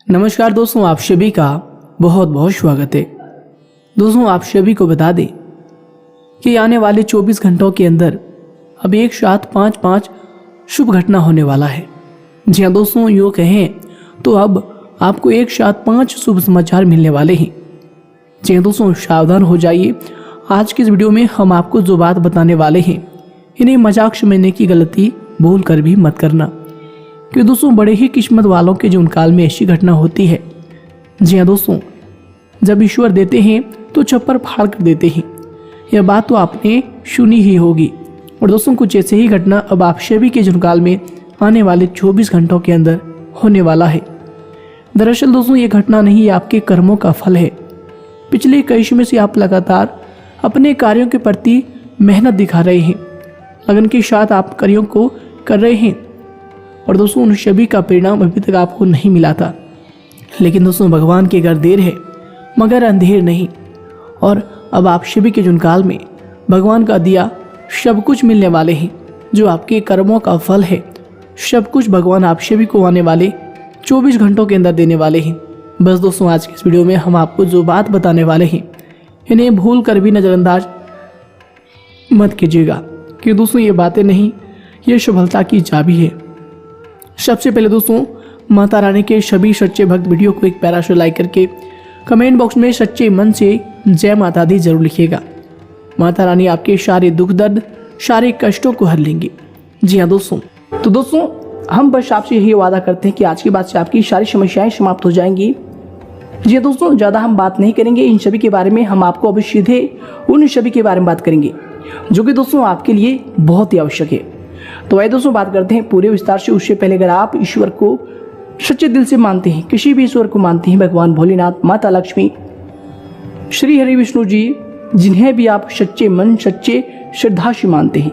नमस्कार दोस्तों, आप सभी का बहुत बहुत स्वागत है। दोस्तों, आप सभी को बता दें कि आने वाले 24 घंटों के अंदर अब एक साथ पाँच शुभ घटना होने वाला है। जी हाँ दोस्तों, यूँ कहें तो अब आपको एक साथ 5 शुभ समाचार मिलने वाले हैं। जी हाँ दोस्तों, सावधान हो जाइए। आज की इस वीडियो में हम आपको जो बात बताने वाले हैं, इन्हें मजाक समझने की गलती भूल कर भी मत करना, कि दोस्तों बड़े ही किस्मत वालों के जीवन काल में ऐसी घटना होती है। जी हाँ दोस्तों, जब ईश्वर देते हैं तो छप्पर फाड़ कर देते हैं। यह बात तो आपने सुनी ही होगी। और दोस्तों, कुछ ऐसे ही घटना अब आप सभी के जीवन काल में आने वाले 24 घंटों के अंदर होने वाला है। दरअसल दोस्तों, ये घटना नहीं, आपके कर्मों का फल है। पिछले कई समय से आप लगातार अपने कार्यों के प्रति मेहनत दिखा रहे हैं, लगन के साथ आप कार्यों को कर रहे हैं, और दोस्तों उन सभी का परिणाम अभी तक आपको नहीं मिला था। लेकिन दोस्तों, भगवान के घर देर है मगर अंधेर नहीं, और अब आप सभी के जुनकाल में भगवान का दिया सब कुछ मिलने वाले हैं, जो आपके कर्मों का फल है। सब कुछ भगवान आप सभी को आने वाले 24 घंटों के अंदर देने वाले हैं। बस दोस्तों, आज की इस वीडियो में हम आपको जो बात बताने वाले हैं, इन्हें भूल कर भी नज़रअंदाज मत कीजिएगा, कि दोस्तों ये बातें नहीं, ये सफलता की चाबी है। सबसे पहले दोस्तों, माता रानी के सभी सच्चे भक्त वीडियो को एक प्यारा सा लाइक करके कमेंट बॉक्स में सच्चे मन से जय माता दी जरूर लिखिएगा। माता रानी आपके सारे दुख दर्द, सारे कष्टों को हर लेंगे। जी हाँ दोस्तों, तो दोस्तों हम बस आपसे यही वादा करते हैं कि आज के बाद से आपकी सारी समस्याएं समाप्त हो जाएंगी। जी हाँ दोस्तों, ज़्यादा हम बात नहीं करेंगे इन सभी के बारे में। हम आपको अभी सीधे उन सभी के बारे में बात करेंगे जो कि दोस्तों आपके लिए बहुत ही आवश्यक है। तो आइए दोस्तों बात करते हैं पूरे विस्तार से। उससे पहले अगर आप ईश्वर को सच्चे दिल से मानते हैं, किसी भी ईश्वर को मानते हैं, भगवान भोलेनाथ, माता लक्ष्मी, श्री हरि विष्णु जी, जिन्हें भी आप सच्चे मन, सच्चे श्रद्धा से मानते हैं।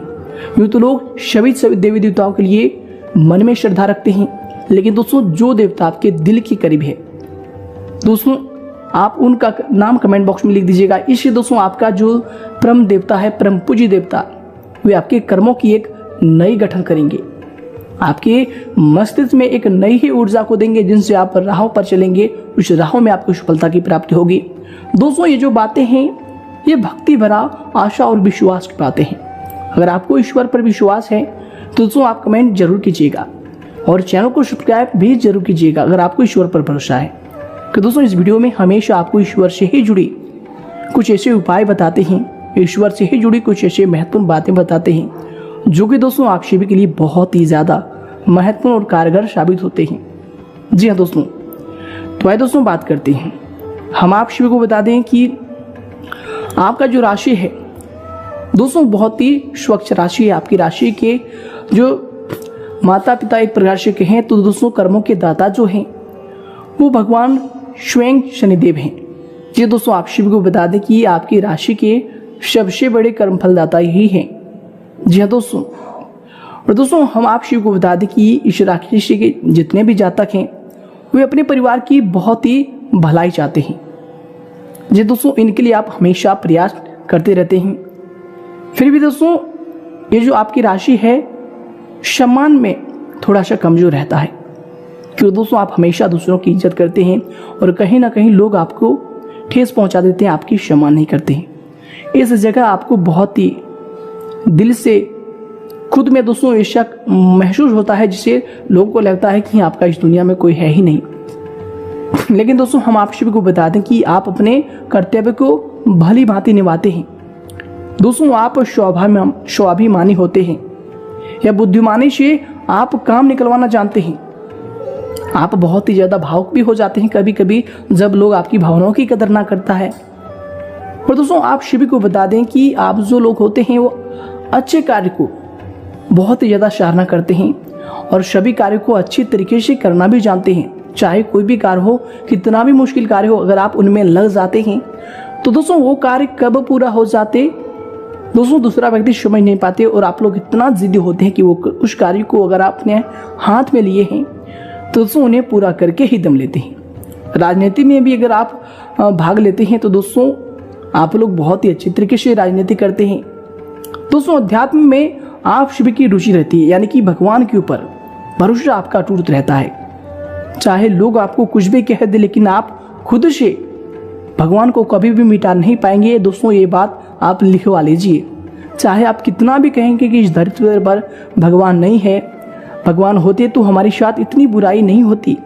यूँ तो लोग सभी देवी देवताओं के लिए मन में श्रद्धा रखते हैं, लेकिन दोस्तों जो देवता आपके दिल के करीब है, दोस्तों आप उनका नाम कमेंट बॉक्स में लिख दीजिएगा। इससे दोस्तों आपका जो परम देवता है, परम पूज्य देवता, वे आपके कर्मों की एक नई गठन करेंगे, आपके मस्तिष्क में एक नई ही ऊर्जा को देंगे, जिनसे आप राहों पर चलेंगे, उस राहों में आपको सफलता की प्राप्ति होगी। दोस्तों ये जो बातें हैं, ये भक्ति भरा आशा और विश्वास की बातें हैं। अगर आपको ईश्वर पर विश्वास है तो दोस्तों आप कमेंट जरूर कीजिएगा, और चैनल को सब्सक्राइब भी जरूर कीजिएगा अगर आपको ईश्वर पर भरोसा है। कि दोस्तों इस वीडियो में हमेशा आपको ईश्वर से ही जुड़ी कुछ ऐसे उपाय बताते हैं, ईश्वर से ही जुड़ी कुछ ऐसे महत्वपूर्ण बातें बताते हैं, जो कि दोस्तों आप सभी के लिए बहुत ही ज़्यादा महत्वपूर्ण और कारगर साबित होते हैं। जी हाँ दोस्तों, तो आइए दोस्तों बात करते हैं। हम आप सभी को बता दें कि आपका जो राशि है दोस्तों, बहुत ही स्वच्छ राशि है। आपकी राशि के जो माता पिता एक प्रकार से कहें तो दोस्तों कर्मों के दाता जो हैं, वो भगवान स्वयं शनिदेव हैं। जी दोस्तों, आप सभी को बता दें कि आपकी राशि के सबसे बड़े कर्म फलदाता यही हैं। जी हाँ दोस्तों, और दोस्तों हम आप सभी को बता दें कि इस राशि के जितने भी जातक हैं, वे अपने परिवार की बहुत ही भलाई चाहते हैं। जी दोस्तों, इनके लिए आप हमेशा प्रयास करते रहते हैं। फिर भी दोस्तों ये जो आपकी राशि है, सम्मान में थोड़ा सा कमजोर रहता है, क्योंकि दोस्तों आप हमेशा दूसरों की इज्जत करते हैं, और कहीं ना कहीं लोग आपको ठेस पहुंचा देते हैं, आपकी सम्मान नहीं करते हैं। इस जगह आपको बहुत ही दिल से खुद में दोस्तों ये शक महसूस होता है, जिससे लोगों को लगता है कि आपका इस दुनिया में कोई है ही नहीं। लेकिन दोस्तों हम आप सभी को बता दें कि आप अपने कर्तव्य को भली भांति निभाते हैं। दोस्तों आप स्वाभिमानी होते हैं, या बुद्धिमानी से आप काम निकलवाना जानते हैं। आप बहुत ही ज़्यादा भावुक भी हो जाते हैं कभी कभी, जब लोग आपकी भावनाओं की कदर ना करता है। और दोस्तों आप सभी को बता दें कि आप जो लोग होते हैं, वो अच्छे कार्य को बहुत ही ज़्यादा सराहना करते हैं, और सभी कार्य को अच्छी तरीके से करना भी जानते हैं। चाहे कोई भी कार्य हो, कितना भी मुश्किल कार्य हो, अगर आप उनमें लग जाते हैं तो दोस्तों वो कार्य कब पूरा हो जाते दोस्तों दूसरा व्यक्ति समझ नहीं पाते, और आप लोग इतना जिद्दी होते हैं कि वो उस कार्य को अगर आप अपने हाथ में लिए हैं तो दोस्तों उन्हें पूरा करके ही दम लेते हैं। राजनीति में भी अगर आप भाग लेते हैं तो दोस्तों आप लोग बहुत ही अच्छी तरीके से राजनीति करते हैं। दोस्तों अध्यात्म में आप सभी की रुचि रहती है, यानी कि भगवान के ऊपर भरोसा आपका अटूट रहता है। चाहे लोग आपको कुछ भी कह दे, लेकिन आप खुद से भगवान को कभी भी मिटा नहीं पाएंगे। दोस्तों ये बात आप लिखवा लीजिए। चाहे आप कितना भी कहेंगे कि इस धरती पर भगवान नहीं है, भगवान होते तो हमारे साथ इतनी बुराई नहीं होती।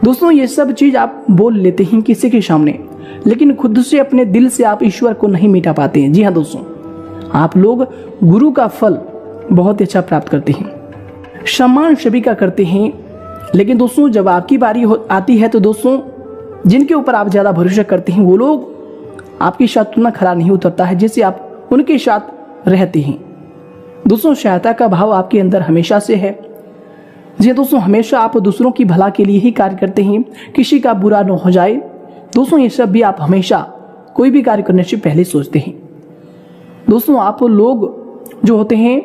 दोस्तों ये सब चीज आप बोल लेते हैं किसी के सामने, लेकिन खुद से अपने दिल से आप ईश्वर को नहीं मिटा पाते हैं। जी हाँ दोस्तों, आप लोग गुरु का फल बहुत अच्छा प्राप्त करते हैं, सम्मान सभी का करते हैं, लेकिन दोस्तों जब आपकी बारी आती है तो दोस्तों जिनके ऊपर आप ज़्यादा भरोसा करते हैं वो लोग आपके साथ उतना खरा नहीं उतरता है जिससे आप उनके साथ रहते हैं। दोस्तों सहायता का भाव आपके अंदर हमेशा से है। जी दोस्तों, हमेशा आप दूसरों की भला के लिए ही कार्य करते हैं, किसी का बुरा न हो जाए। दोस्तों ये सब भी आप हमेशा कोई भी कार्य करने से पहले सोचते हैं। दोस्तों आप लोग जो होते हैं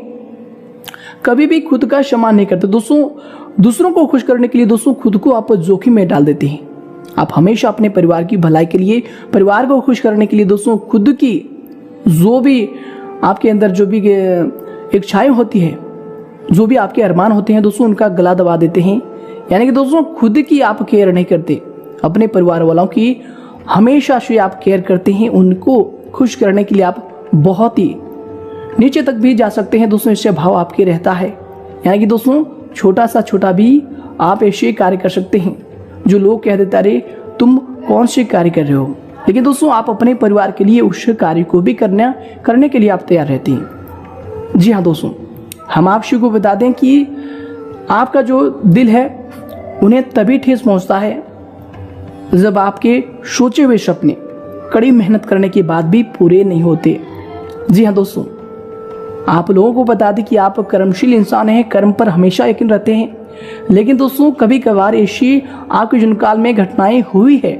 कभी भी खुद का सम्मान नहीं करते। दोस्तों दूसरों को खुश करने के लिए दोस्तों खुद को आप जोखिम में डाल देते हैं। आप हमेशा अपने परिवार की भलाई के लिए, परिवार को खुश करने के लिए दोस्तों खुद की जो भी आपके अंदर जो भी इच्छाएं होती है, जो भी आपके अरमान होते हैं दोस्तों उनका गला दबा देते हैं। यानी कि दोस्तों खुद की आप केयर नहीं करते, अपने परिवार वालों की हमेशा से आप केयर करते हैं। उनको खुश करने के लिए आप बहुत ही नीचे तक भी जा सकते हैं दोस्तों, इससे भाव आपके रहता है। यानी कि दोस्तों छोटा भी आप ऐसे कार्य कर सकते हैं जो लोग कह देते अरे तुम कौन से कार्य कर रहे हो, लेकिन दोस्तों आप अपने परिवार के लिए उस कार्य को भी करने के लिए आप तैयार रहते हैं। जी हाँ दोस्तों, हम आपको को बता दें कि आपका जो दिल है उन्हें तभी ठेस पहुंचता है जब आपके सोचे हुए सपने कड़ी मेहनत करने के बाद भी पूरे नहीं होते। जी हाँ दोस्तों, आप लोगों को बता दें कि आप कर्मशील इंसान हैं, कर्म पर हमेशा यकीन रखते हैं, लेकिन दोस्तों कभी कभार ऐसी आपके जीवनकाल में घटनाएं हुई है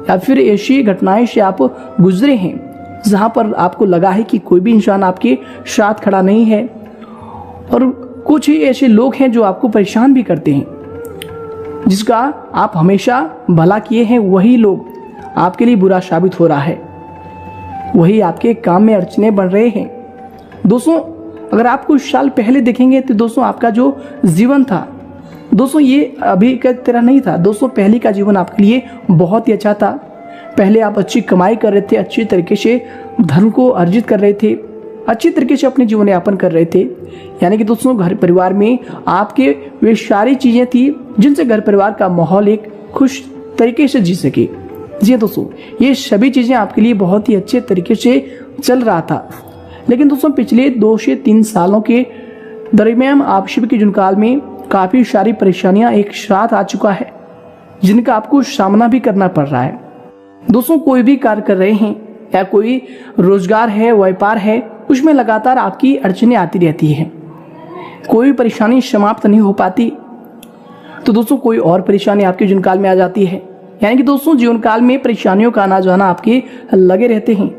या फिर ऐसी घटनाएं से आप गुजरे हैं जहां पर आपको लगा है कि कोई भी इंसान आपके साथ खड़ा नहीं है, और कुछ ही ऐसे लोग हैं जो आपको परेशान भी करते हैं, जिसका आप हमेशा भला किए हैं वही लोग आपके लिए बुरा साबित हो रहा है, वही आपके काम में अड़चने बन रहे हैं। दोस्तों अगर आप कुछ साल पहले देखेंगे तो दोस्तों आपका जो जीवन था दोस्तों ये अभी का तरह नहीं था। दोस्तों पहले का जीवन आपके लिए बहुत ही अच्छा था। पहले आप अच्छी कमाई कर रहे थे, अच्छी तरीके से धन को अर्जित कर रहे थे, अच्छी तरीके से अपने जीवन यापन कर रहे थे। यानी कि दोस्तों घर परिवार में आपके वे सारी चीज़ें थी जिनसे घर परिवार का माहौल एक खुश तरीके से जी सके। जी दोस्तों ये सभी चीज़ें आपके लिए बहुत ही अच्छे तरीके से चल रहा था, लेकिन दोस्तों पिछले 2 से 3 सालों के दरमियान आप शिव के जुनकाल में काफ़ी सारी परेशानियां एक साथ आ चुका है, जिनका आपको सामना भी करना पड़ रहा है। दोस्तों कोई भी कार्य कर रहे हैं या कोई रोजगार है, व्यापार है, उसमें लगातार आपकी अड़चनें आती रहती हैं, कोई परेशानी समाप्त नहीं हो पाती, तो दोस्तों कोई और परेशानी आपके जीवनकाल में आ जाती है। यानी कि दोस्तों जीवनकाल में परेशानियों का आना जाना आपके लगे रहते हैं।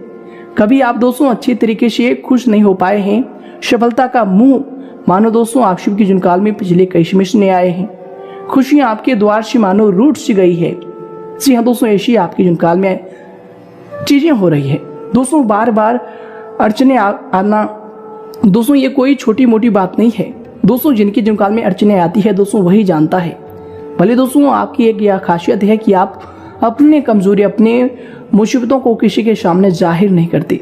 कभी आप दोस्तों अच्छे तरीके से खुश नहीं हो पाए हैं, सफलता का मुंह मानो दोस्तों आप शिव के जुनकाल में पिछले कई समय आए हैं, खुशियां आपके द्वार से मानो रूठ सी गई है। जी हाँ दोस्तों ऐसी आपके जुनकाल में चीजें हो रही है। दोस्तों बार बार अड़चने आना दोस्तों ये कोई छोटी मोटी बात नहीं है। दोस्तों जिनके जुनकाल में अड़चने आती है दोस्तों वही जानता है। भले दोस्तों आपकी एक यह खासियत है कि आप अपने कमजोरी, अपने मुसीबतों को किसी के सामने जाहिर नहीं करते,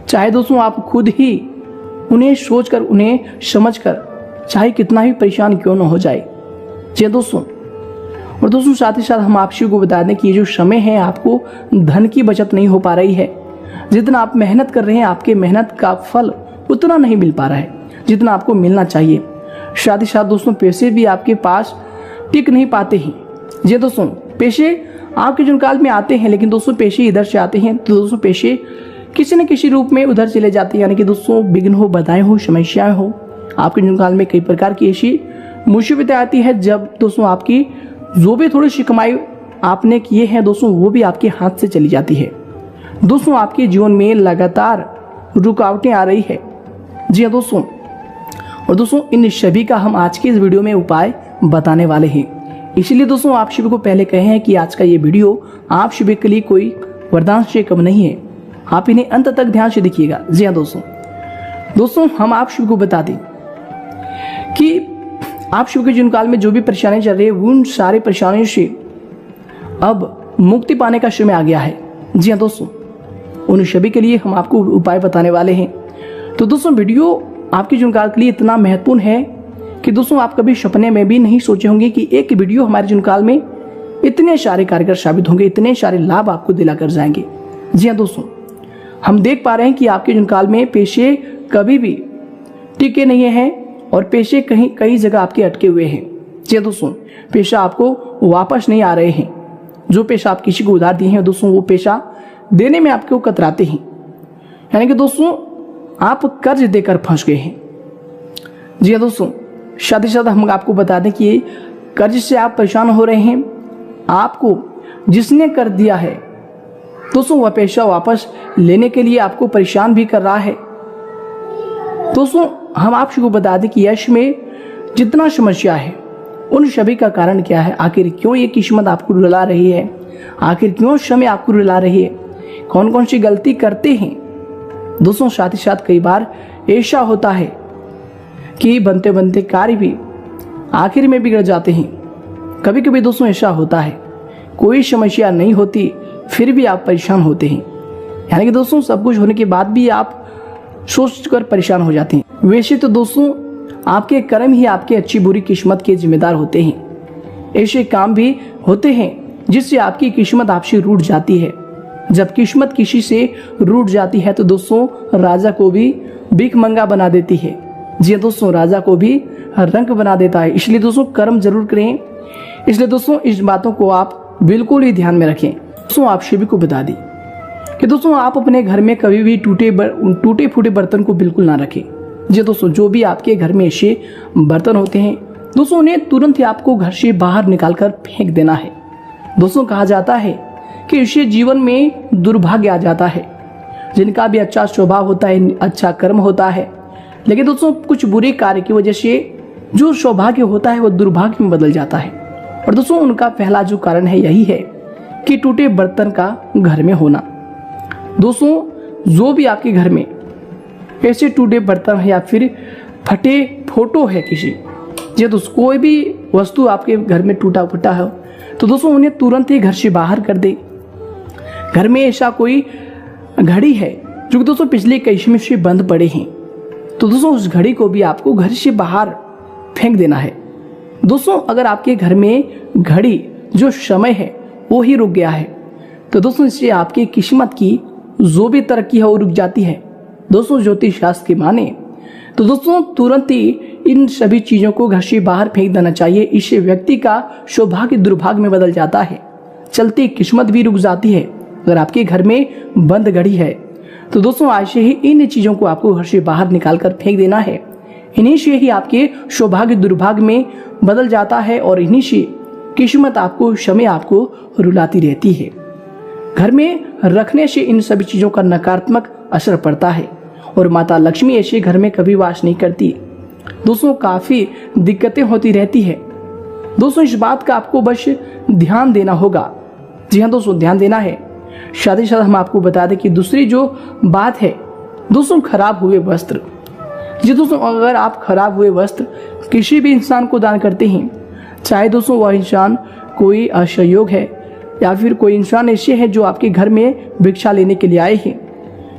चाहे दोस्तों आप खुद ही उन्हें सोचकर, उन्हें समझकर, चाहे कितना भी परेशान क्यों न हो जाए। जी दोस्तों, और दोस्तों साथ ही साथ हम आपसी को बता दें कि ये जो समय है आपको धन की बचत नहीं हो पा रही है। जितना आप मेहनत कर रहे हैं आपके मेहनत का फल उतना नहीं मिल पा रहा है जितना आपको मिलना चाहिए। साथ ही साथ दोस्तों पैसे भी आपके पास टिक नहीं पाते हैं। जी दोस्तों पैसे आपके जुनकाल में आते हैं, लेकिन दोस्तों पैसे इधर से आते हैं तो दोस्तों पैसे किसी न किसी रूप में उधर चले जाते हैं। यानी कि दोस्तों विघ्न हो, बाधाएं हो, समस्याएं हो, आपके जुनकाल में कई प्रकार की ऐसी मुसीबतें आती है जब दोस्तों आपकी जो भी थोड़ी सी कमाई आपने किए हैं दोस्तों वो भी आपके हाथ से चली जाती है। दोस्तों आपके जीवन में लगातार रुकावटें आ रही है। जी हाँ दोस्तों, और दोस्तों इन सभी का हम आज के इस वीडियो में उपाय बताने वाले हैं। इसीलिए दोस्तों आप सभी को पहले कहे हैं कि आज का ये वीडियो आप सभी के लिए कोई वरदान से कम नहीं है, आप इन्हें अंत तक ध्यान से देखिएगा। जी हाँ दोस्तों हम आप सभी को बता दें कि आप शुभ के जीवन काल में जो भी परेशानी चल रही है उन सारी परेशानियों से अब मुक्ति पाने का समय आ गया है। जी हाँ दोस्तों, उन सभी के लिए हम आपको उपाय बताने वाले हैं। तो दोस्तों वीडियो आपके जीवन काल के लिए इतना महत्वपूर्ण है कि दोस्तों आप कभी सपने में भी नहीं सोचे होंगे कि एक वीडियो हमारे जीवन काल में इतने सारे कारगर साबित होंगे, इतने सारे लाभ आपको दिलाकर जाएंगे। जी हाँ दोस्तों, हम देख पा रहे हैं कि आपके जीवन काल में पैसे कभी भी टिके नहीं हैं और पैसे कई जगह आपके अटके हुए हैं। जी हाँ दोस्तों, पैसा आपको वापस नहीं आ रहे हैं। जो पैसा आप किसी को उधार दिए हैं दोस्तों, वो पैसा देने में आपको कतराते हैं, यानी कि दोस्तों आप कर्ज देकर फंस गए हैं। जी हाँ दोस्तों, साथ ही साथ हम आपको बता दें कि कर्ज से आप परेशान हो रहे हैं। आपको जिसने कर दिया है दोस्तों वह पैसा वापस लेने के लिए आपको परेशान भी कर रहा है। दोस्तों हम आपको बता दें कि यश में जितना समस्या है उन सभी का कारण क्या है, आखिर क्यों ये किस्मत आपको रुला रही है, आखिर क्यों समय आपको रुला रही है, कौन कौन सी गलती करते हैं दोस्तों। साथ ही साथ कई बार ऐसा होता है कि बनते बनते कार्य भी आखिर में बिगड़ जाते हैं। कभी कभी दोस्तों ऐसा होता है कोई समस्या नहीं होती फिर भी आप परेशान होते हैं, यानी कि दोस्तों सब कुछ होने के बाद भी आप सोचकर परेशान हो जाते हैं। वैसे तो दोस्तों आपके कर्म ही आपके अच्छी बुरी किस्मत के जिम्मेदार होते हैं। ऐसे काम भी होते हैं जिससे आपकी किस्मत आपसे रूठ जाती है। जब किस्मत किसी से रूठ जाती है तो दोस्तों राजा को भी भिखमंगा बना देती है। जी दोस्तों, राजा को भी रंक बना देता है। इसलिए दोस्तों कर्म जरूर करें। इसलिए दोस्तों इस बातों को आप बिल्कुल ही ध्यान में रखें। दोस्तों आप सभी को बता दी कि दोस्तों आप अपने घर में कभी भी टूटे फूटे बर्तन को बिल्कुल ना रखें। जी दोस्तों, जो भी आपके घर में ऐसे बर्तन होते हैं दोस्तों उन्हें तुरंत ही आपको घर से बाहर निकालकर फेंक देना है। दोस्तों कहा जाता है कि इससे जीवन में दुर्भाग्य आ जाता है। जिनका भी अच्छा स्वभाव होता है, अच्छा कर्म होता है, लेकिन दोस्तों कुछ बुरे कार्य की वजह से जो सौभाग्य होता है वो दुर्भाग्य में बदल जाता है। और दोस्तों उनका पहला जो कारण है यही है कि टूटे बर्तन का घर में होना। दोस्तों जो भी आपके घर में ऐसे टूटे बर्तन है या फिर फटे फोटो है किसी, जी दोस्तों कोई भी वस्तु आपके घर में टूटा फूटा है तो दोस्तों उन्हें तुरंत ही घर से बाहर कर दे। घर में ऐसा कोई घड़ी है जो दोस्तों पिछले कई समय से बंद पड़े हैं तो दोस्तों उस घड़ी को भी आपको घर से बाहर फेंक देना है। दोस्तों अगर आपके घर में घड़ी जो समय है वो ही रुक गया है तो दोस्तों इससे आपकी किस्मत की जो भी तरक्की है वो रुक जाती है। दोस्तों ज्योतिष शास्त्र की माने तो दोस्तों तुरंत ही इन सभी चीजों को घर से बाहर फेंक देना चाहिए। इससे व्यक्ति का सौभाग्य दुर्भाग्य में बदल जाता है, चलती किस्मत भी रुक जाती है। अगर आपके घर में बंद घड़ी है तो दोस्तों आज से ही इन चीजों को आपको घर से बाहर निकाल कर फेंक देना है। इन्हीं से ही आपके सौभाग्य दुर्भाग्य में बदल जाता है और इन्हीं से किस्मत आपको समय आपको रुलाती रहती है। घर में रखने से इन सभी चीजों का नकारात्मक असर पड़ता है और माता लक्ष्मी ऐसे घर में कभी वास नहीं करती। दोस्तों काफी दिक्कतें होती रहती है। दोस्तों इस बात का आपको बस ध्यान देना होगा। जी हाँ दोस्तों, ध्यान देना है। साथ ही साथ हम आपको बता दें कि दूसरी जो बात है दोस्तों खराब हुए वस्त्र। जी दोस्तों अगर आप खराब हुए वस्त्र किसी भी इंसान को दान करते हैं, चाहे दोस्तों वह इंसान कोई असहयोग है या फिर कोई इंसान ऐसे है जो आपके घर में भिक्षा लेने के लिए आए हैं,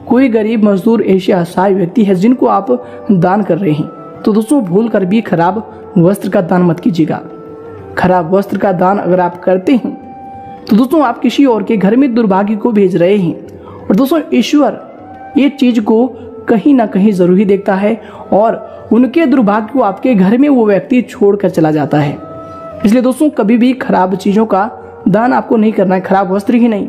कोई गरीब मजदूर ऐसे असहाय व्यक्ति है जिनको आप दान कर रहे हैं, तो दोस्तों भूल कर भी खराब वस्त्र का दान मत कीजिएगा। खराब वस्त्र का दान अगर आप करते हैं तो दोस्तों आप किसी और के घर में दुर्भाग्य को भेज रहे हैं। और दोस्तों ईश्वर ये चीज को कहीं ना कहीं जरूर ही देखता है और उनके दुर्भाग्य को आपके घर में वो व्यक्ति छोड़कर चला जाता है। इसलिए दोस्तों कभी भी खराब चीजों का दान आपको नहीं करना है। खराब वस्त्र ही नहीं,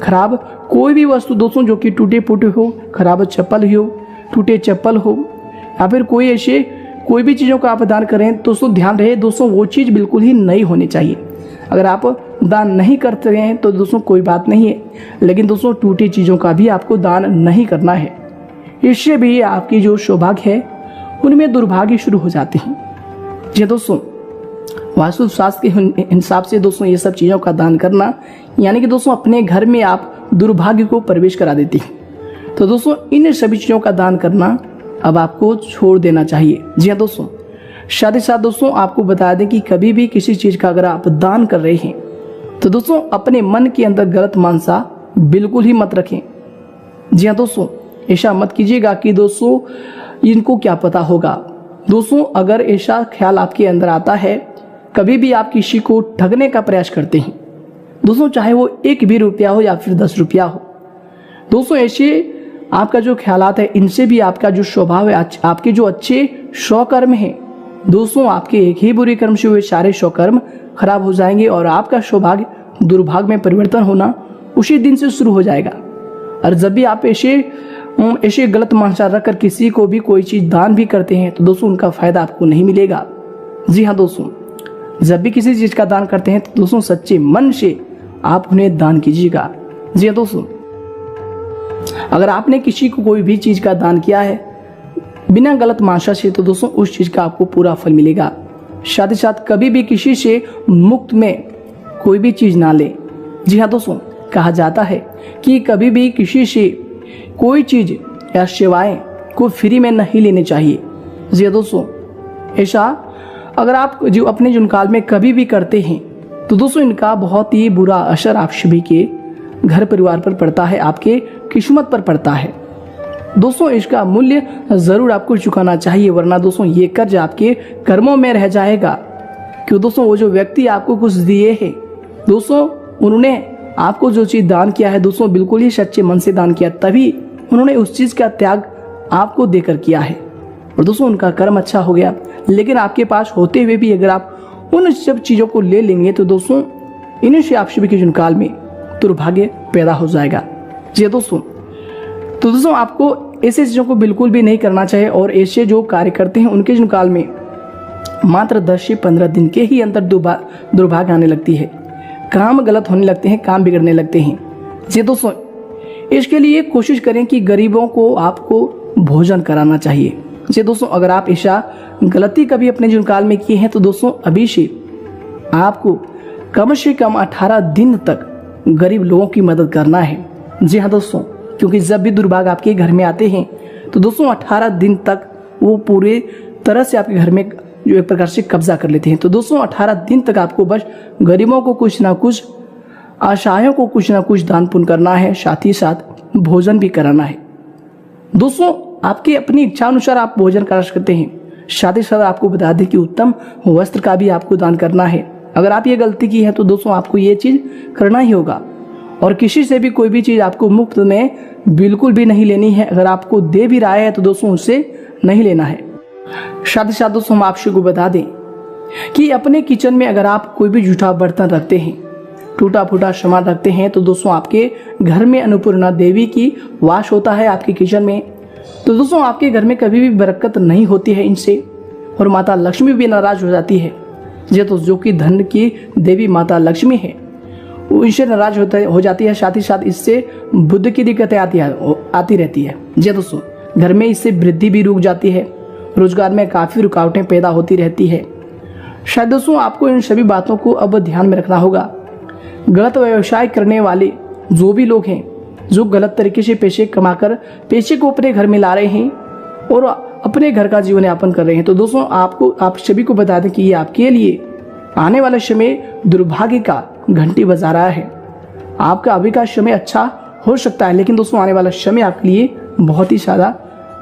खराब कोई भी वस्तु दोस्तों जो कि टूटे फूटे हो, खराब चप्पल हो, टूटे चप्पल हो या फिर कोई ऐसे कोई भी चीजों का आप दान करें दोस्तों ध्यान रहे दोस्तों वो चीज बिल्कुल ही नई होनी चाहिए। अगर आप दान नहीं करते हैं तो दोस्तों कोई बात नहीं है, लेकिन दोस्तों टूटी चीजों का भी आपको दान नहीं करना है। इससे भी आपकी जो सौभाग्य है उनमें दुर्भाग्य शुरू हो जाते हैं। जी दोस्तों वास्तु शास्त्र के हिसाब से दोस्तों ये सब चीजों का दान करना यानी कि दोस्तों अपने घर में आप दुर्भाग्य को प्रवेश करा देती हैं। तो दोस्तों इन सभी चीजों का दान करना अब आपको छोड़ देना चाहिए। जी हाँ दोस्तों, साथ ही साथ दोस्तों आपको बता दें कि कभी भी किसी चीज़ का अगर आप दान कर रहे हैं तो दोस्तों अपने मन के अंदर गलत मानसा बिल्कुल ही मत रखें। जी हाँ दोस्तों, ऐसा मत कीजिएगा कि दोस्तों इनको क्या पता होगा। दोस्तों अगर ऐसा ख्याल आपके अंदर आता है, कभी भी आप किसी को ठगने का प्रयास करते हैं दोस्तों, चाहे वो 1 भी रुपया हो या फिर 10 रुपया हो, दोस्तों ऐसे आपका जो ख्यालात है इनसे भी आपका जो स्वभाव है, आपके जो अच्छे 100 कर्म हैं दोस्तों, आपके एक ही बुरे कर्म से हुए सारे 100 कर्म खराब हो जाएंगे और आपका सौभाग्य दुर्भाग्य में परिवर्तन होना उसी दिन से शुरू हो जाएगा। और जब भी आप ऐसे गलत मानसा रखकर किसी को भी कोई चीज़ दान भी करते हैं तो दोस्तों उनका फायदा आपको नहीं मिलेगा। जी हाँ दोस्तों, जब भी किसी चीज़ का दान करते हैं तो दोस्तों सच्चे मन से आप उन्हें दान कीजिएगा। जी हाँ दोस्तों, अगर आपने किसी को कोई भी चीज़ का दान किया है बिना गलत मानसा से तो दोस्तों उस चीज़ का आपको पूरा फल मिलेगा। साथ ही साथ कभी भी किसी से मुफ्त में कोई भी चीज़ ना ले। जी हाँ दोस्तों, कहा जाता है कि कभी भी किसी से कोई चीज़ या सेवाएं को फ्री में नहीं लेनी चाहिए। जी हाँ दोस्तों, ऐसा अगर आप जो अपने जुनकाल में कभी भी करते हैं तो दोस्तों इनका बहुत ही बुरा असर आप सभी के घर परिवार पर पड़ता है, आपके किस्मत पर पड़ता है। दोस्तों इसका मूल्य ज़रूर आपको चुकाना चाहिए, वरना दोस्तों ये कर्ज आपके कर्मों में रह जाएगा। क्यों दोस्तों, वो जो व्यक्ति आपको कुछ दिए हैं दोस्तों, उन्होंने आपको जो चीज़ दान किया है दोस्तों बिल्कुल ही सच्चे मन से दान किया, तभी उन्होंने उस चीज़ का त्याग आपको देकर किया है और दोस्तों उनका कर्म अच्छा हो गया। लेकिन आपके पास होते हुए भी अगर आप उन सब चीज़ों को ले लेंगे तो दोस्तों इन्हीं से आप सभी के जुनकाल में दुर्भाग्य पैदा हो जाएगा। जी दोस्तों, तो दोस्तों आपको ऐसे चीज़ों को बिल्कुल भी नहीं करना चाहिए और ऐसे जो कार्य करते हैं उनके जुनकाल में मात्र 10 से 15 दिन के ही अंदर दुर्भाग्य आने लगती है, काम गलत होने लगते हैं, काम बिगड़ने लगते हैं। जी दोस्तों, इसके लिए कोशिश करें कि गरीबों को आपको भोजन कराना चाहिए। जी दोस्तों, अगर आप ऐसा गलती कभी अपने जुनकाल में किए हैं तो दोस्तों अभी से आपको कम से कम 18 दिन तक गरीब लोगों की मदद करना है। जी हाँ दोस्तों, क्योंकि जब भी दुर्भाग्य आपके घर में आते हैं तो दोस्तों 18 दिन तक वो पूरे तरह से आपके घर में जो एक प्रकार से कब्जा कर लेते हैं। तो दोस्तों 18 दिन तक आपको बस गरीबों को कुछ ना कुछ, असहायों को कुछ ना कुछ दान पुण्य करना है, साथ ही साथ भोजन भी कराना है। दोस्तों आपकी अपनी इच्छा अनुसार आप भोजन करा सकते हैं। साथ ही साथ आपको बता दें कि उत्तम वस्त्र का भी आपको दान करना है। अगर आप ये गलती की है तो दोस्तों आपको ये चीज़ करना ही होगा और किसी से भी कोई भी चीज़ आपको मुफ्त में बिल्कुल भी नहीं लेनी है। अगर आपको दे भी रहा है तो दोस्तों उससे नहीं लेना है। साथ ही साथ दोस्तों हम आपसे को बता दें कि अपने किचन में अगर आप कोई भी जूठा बर्तन रखते हैं, टूटा फूटा सामान रखते हैं तो दोस्तों आपके घर में अन्नपूर्णा देवी की वास होता है आपके किचन में। तो दोस्तों आपके घर में कभी भी बरकत नहीं होती है इनसे और माता लक्ष्मी भी नाराज हो जाती है। तो जो कि धन की देवी माता लक्ष्मी है वो इनसे नाराज हो जाती है। साथ ही साथ इससे बुद्ध की दिक्कतें आती रहती है। जी दोस्तों, घर में इससे वृद्धि भी रुक जाती है, रोजगार में काफ़ी रुकावटें पैदा होती रहती है। शायद दोस्तों आपको इन सभी बातों को अब ध्यान में रखना होगा। गलत व्यवसाय करने वाले जो भी लोग हैं, जो गलत तरीके से पैसे कमाकर पैसे को अपने घर में ला रहे हैं और अपने घर का जीवन यापन कर रहे हैं, तो दोस्तों आप सभी को बता दें कि ये आपके लिए आने वाले समय दुर्भाग्य का घंटी बजा रहा है। आपका अभी का समय अच्छा हो सकता है, लेकिन दोस्तों आने वाला समय आपके लिए बहुत ही ज़्यादा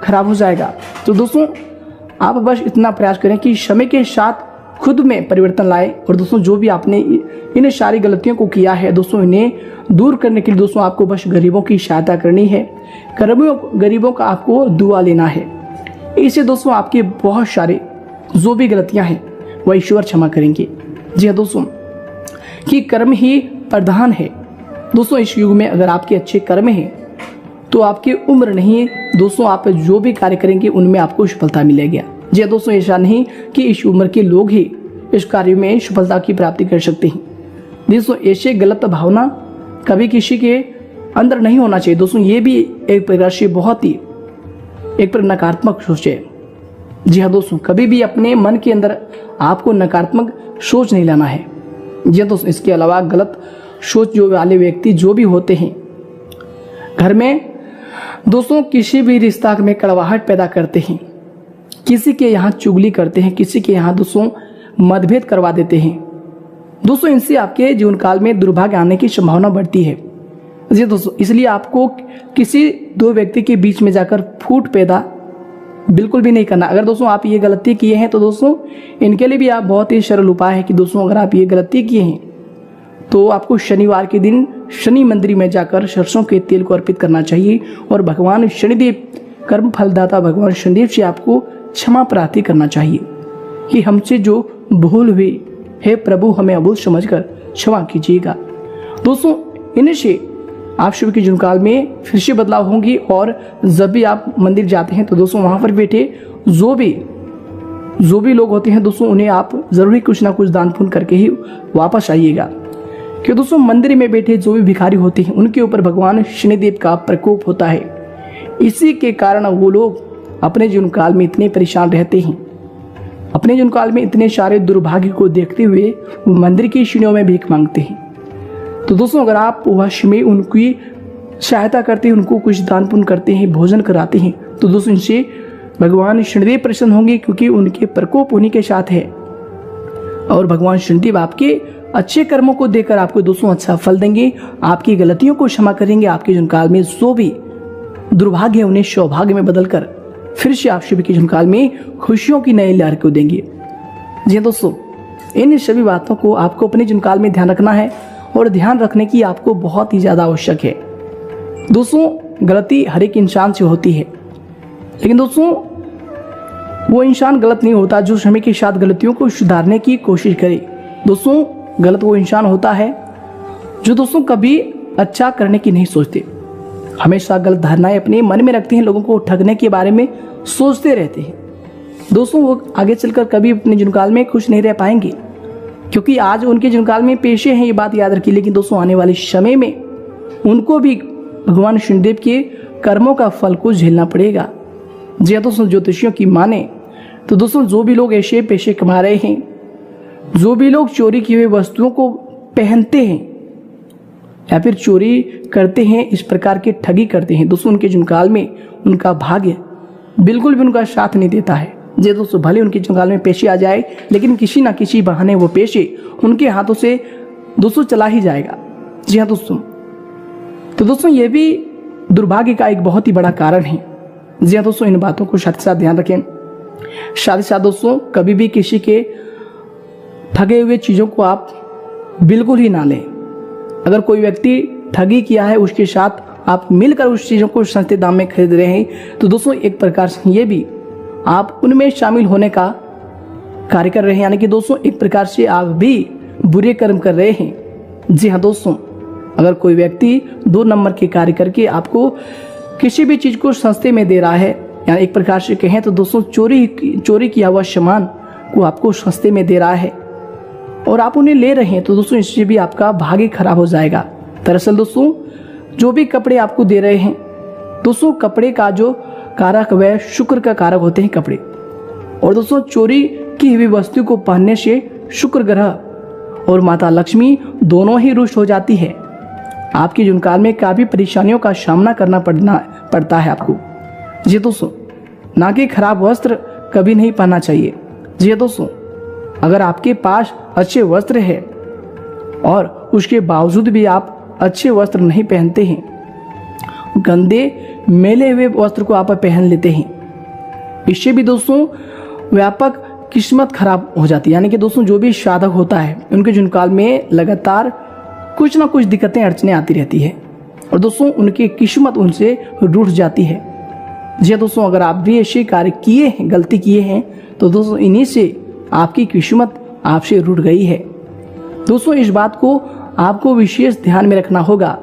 खराब हो जाएगा। तो दोस्तों आप बस इतना प्रयास करें कि समय के साथ खुद में परिवर्तन लाए और दोस्तों जो भी आपने इन सारी गलतियों को किया है दोस्तों इन्हें दूर करने के लिए दोस्तों आपको बस गरीबों की सहायता करनी है, गरीबों का आपको दुआ लेना है। इससे दोस्तों आपके बहुत सारे जो भी गलतियां हैं वह ईश्वर क्षमा करेंगे। जी हाँ दोस्तों, कि कर्म ही प्रधान है। दोस्तों इस युग में अगर आपके अच्छे कर्म हैं तो आपकी उम्र नहीं दोस्तों, आप जो भी कार्य करेंगे उनमें आपको सफलता मिलेगी। जी हाँ दोस्तों, ऐसा नहीं कि इस उम्र के लोग ही इस कार्य में सफलता की प्राप्ति कर सकते हैं। दोस्तों ऐसे गलत भावना कभी किसी के अंदर नहीं होना चाहिए। दोस्तों ये भी एक प्रकार से बहुत ही एक पर नकारात्मक सोच है। जी हाँ दोस्तों, कभी भी अपने मन के अंदर आपको नकारात्मक सोच नहीं लाना है। जी हाँ दोस्तों, इसके अलावा गलत सोच जो वाले व्यक्ति जो भी होते हैं घर में दोस्तों किसी भी रिश्ता में कड़वाहट पैदा करते हैं। किसी के यहाँ चुगली करते हैं, किसी के यहाँ दोस्तों मतभेद करवा देते हैं, दोस्तों इनसे आपके जीवन काल में दुर्भाग्य आने की संभावना बढ़ती है। जी दोस्तों, इसलिए आपको किसी दो व्यक्ति के बीच में जाकर फूट पैदा बिल्कुल भी नहीं करना। अगर दोस्तों आप ये गलती किए हैं तो दोस्तों इनके लिए भी आप बहुत ही सरल उपाय है कि दोस्तों अगर आप ये गलती किए हैं तो आपको शनिवार के दिन शनि मंदिर में जाकर सरसों के तेल को अर्पित करना चाहिए और भगवान शनिदेव, कर्म फलदाता भगवान शनिदेव से आपको क्षमा प्रार्थना करना चाहिए कि हमसे जो भूल हुई है प्रभु हमें अभूल समझकर क्षमा कीजिएगा। दोस्तों इनसे आप शुभ के जीवन काल में फिर से बदलाव होंगी और जब भी आप मंदिर जाते हैं तो दोस्तों वहां पर बैठे जो भी लोग होते हैं दोस्तों उन्हें आप जरूरी कुछ ना कुछ दान पुण्य करके ही वापस आइएगा, क्योंकि दोस्तों मंदिर में बैठे जो भी भिखारी होते हैं उनके ऊपर भगवान शनिदेव का प्रकोप होता है। इसी के कारण वो लोग अपने जीवन काल में इतने परेशान रहते हैं, अपने जीवन काल में इतने सारे दुर्भाग्य को देखते हुए वो मंदिर की सीढ़ियों में भीख मांगते हैं। तो दोस्तों अगर आप वश में उनकी सहायता करते हैं, उनको कुछ दान पुण्य करते हैं, भोजन कराते हैं तो दोस्तों इनसे भगवान शनिदेव प्रसन्न होंगे, क्योंकि उनके प्रकोप उन्हीं के साथ है और भगवान शनिदेव आपके अच्छे कर्मों को देकर आपको दोस्तों अच्छा फल देंगे, आपकी गलतियों को क्षमा करेंगे, आपके जीवन काल में जो भी दुर्भाग्य है उन्हें सौभाग्य में बदलकर फिर से आप सभी के जीवन काल में खुशियों की नई लहर को देंगे। जी दोस्तों, इन सभी बातों को आपको अपने जीवन काल में ध्यान रखना है और ध्यान रखने की आपको बहुत ही ज्यादा आवश्यक है। दोस्तों गलती हर एक इंसान से होती है, लेकिन दोस्तों वो इंसान गलत नहीं होता जो समय के साथ गलतियों को सुधारने की कोशिश करे। दोस्तों गलत वो इंसान होता है जो दोस्तों कभी अच्छा करने की नहीं सोचते, हमेशा गलत धारणाएं अपने मन में रखते हैं, लोगों को ठगने के बारे में सोचते रहते हैं। दोस्तों वो आगे चलकर कभी अपने जीवन काल में खुश नहीं रह पाएंगे, क्योंकि आज उनके जीवन काल में पेशे हैं, ये बात याद रखिए। लेकिन दोस्तों आने वाले समय में उनको भी भगवान शनिदेव के कर्मों का फल को झेलना पड़ेगा। जी दोस्तों, ज्योतिषियों की माने तो दोस्तों जो भी लोग ऐसे पेशे कमा रहे हैं, जो भी लोग चोरी की हुई वस्तुओं को पहनते हैं या फिर चोरी करते हैं, इस प्रकार के ठगी करते हैं, दोस्तों उनके जीवन काल में उनका भाग्य बिल्कुल भी उनका साथ नहीं देता है। जी दोस्तों, भले उनके जीवन काल में पेशे आ जाए, लेकिन किसी ना किसी बहाने वो पेशे उनके हाथों से दोस्तों चला ही जाएगा। जी हाँ दोस्तों, तो दोस्तों ये भी दुर्भाग्य का एक बहुत ही बड़ा कारण है। जी हाँ दोस्तों, इन बातों को साथ साथ ध्यान रखें। साथ ही साथ दोस्तों कभी भी किसी के ठगे हुए चीज़ों को आप बिल्कुल ही ना लें। अगर कोई व्यक्ति ठगी किया है उसके साथ आप मिलकर उस चीज़ों को सस्ते दाम में खरीद रहे हैं तो दोस्तों एक प्रकार से ये भी आप उनमें शामिल होने का कार्य कर रहे हैं, यानी कि दोस्तों एक प्रकार से आप भी बुरे कर्म कर रहे हैं। जी हाँ दोस्तों, अगर कोई व्यक्ति 2 नंबर के कार्य करके आपको किसी भी चीज़ को सस्ते में दे रहा है, यानी एक प्रकार से कहें तो दोस्तों चोरी किया हुआ सामान को आपको सस्ते में दे रहा है और आप उन्हें ले रहे हैं, तो दोस्तों इससे भी आपका भाग्य खराब हो जाएगा। दरअसल दोस्तों जो भी कपड़े आपको दे रहे हैं, दोस्तों कपड़े का जो कारक वह शुक्र का कारक होते हैं कपड़े, और दोस्तों चोरी की हुई वस्तु को पहनने से शुक्र ग्रह और माता लक्ष्मी दोनों ही रुष्ट हो जाती है। आपके जीवन काल में काफी परेशानियों का सामना करना पड़ता है आपको। जी दोस्तों, ना कि खराब वस्त्र कभी नहीं पहनना चाहिए। जी दोस्तों, अगर आपके पास अच्छे वस्त्र है और उसके बावजूद भी आप अच्छे वस्त्र नहीं पहनते हैं, गंदे मैले हुए वस्त्र को आप पहन लेते हैं, इससे भी दोस्तों व्यापक किस्मत खराब हो जाती है। यानी कि दोस्तों जो भी साधक होता है उनके जीवन काल में लगातार कुछ ना कुछ दिक्कतें अड़चने आती रहती है और दोस्तों उनकी किस्मत उनसे रूठ जाती है। जी दोस्तों, अगर आप भी ऐसे कार्य किए हैं, गलती किए हैं, तो दोस्तों इन्हीं से आपकी किस्मत आपसे रूठ गई है। दोस्तों इस बात को आपको विशेष ध्यान में रखना होगा।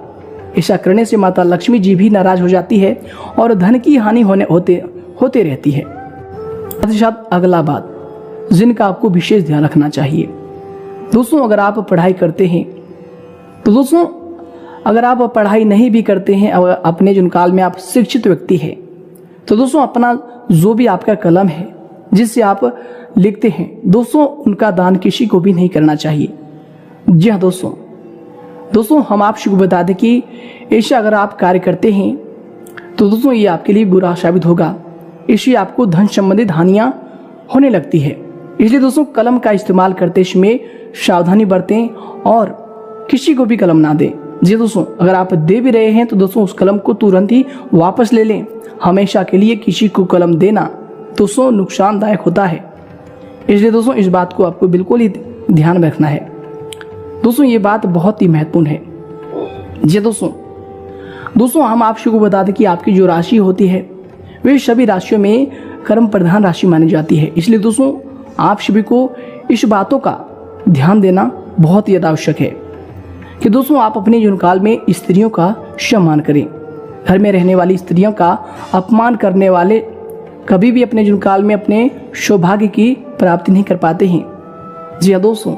ऐसा करने से माता लक्ष्मी जी भी नाराज हो जाती है और धन की हानि होते रहती है। साथ ही साथ अगला बात जिनका आपको विशेष ध्यान रखना चाहिए, दोस्तों अगर आप पढ़ाई करते हैं, तो दोस्तों अगर आप पढ़ाई नहीं भी करते हैं, अपने जीवन काल में आप शिक्षित व्यक्ति हैं, तो दोस्तों अपना जो भी आपका कलम है जिससे आप लिखते हैं, दोस्तों उनका दान किसी को भी नहीं करना चाहिए। जी हाँ दोस्तों हम आपको बता दें कि ऐसा अगर आप कार्य करते हैं तो दोस्तों ये आपके लिए बुरा साबित होगा। इससे आपको धन संबंधित हानियां होने लगती है। इसलिए दोस्तों कलम का इस्तेमाल करते समय सावधानी बरतें और किसी को भी कलम ना दें। जी दोस्तों, अगर आप दे भी रहे हैं तो दोस्तों उस कलम को तुरंत ही वापस ले लें। हमेशा के लिए किसी को कलम देना दोस्तों नुकसानदायक होता है। इसलिए दोस्तों इस बात को आपको बिल्कुल ही ध्यान में रखना है। दोस्तों ये बात बहुत ही महत्वपूर्ण है। जी दोस्तों हम आप सबको बता दें कि आपकी जो राशि होती है वे सभी राशियों में कर्म प्रधान राशि मानी जाती है। इसलिए दोस्तों आप सभी को इस बातों का ध्यान देना बहुत ही आवश्यक है कि दोस्तों आप अपने जीवन काल में स्त्रियों का सम्मान करें। घर में रहने वाली स्त्रियों का अपमान करने वाले कभी भी अपने जीवन काल में अपने सौभाग्य की प्राप्ति नहीं कर पाते हैं। जी हाँ दोस्तों,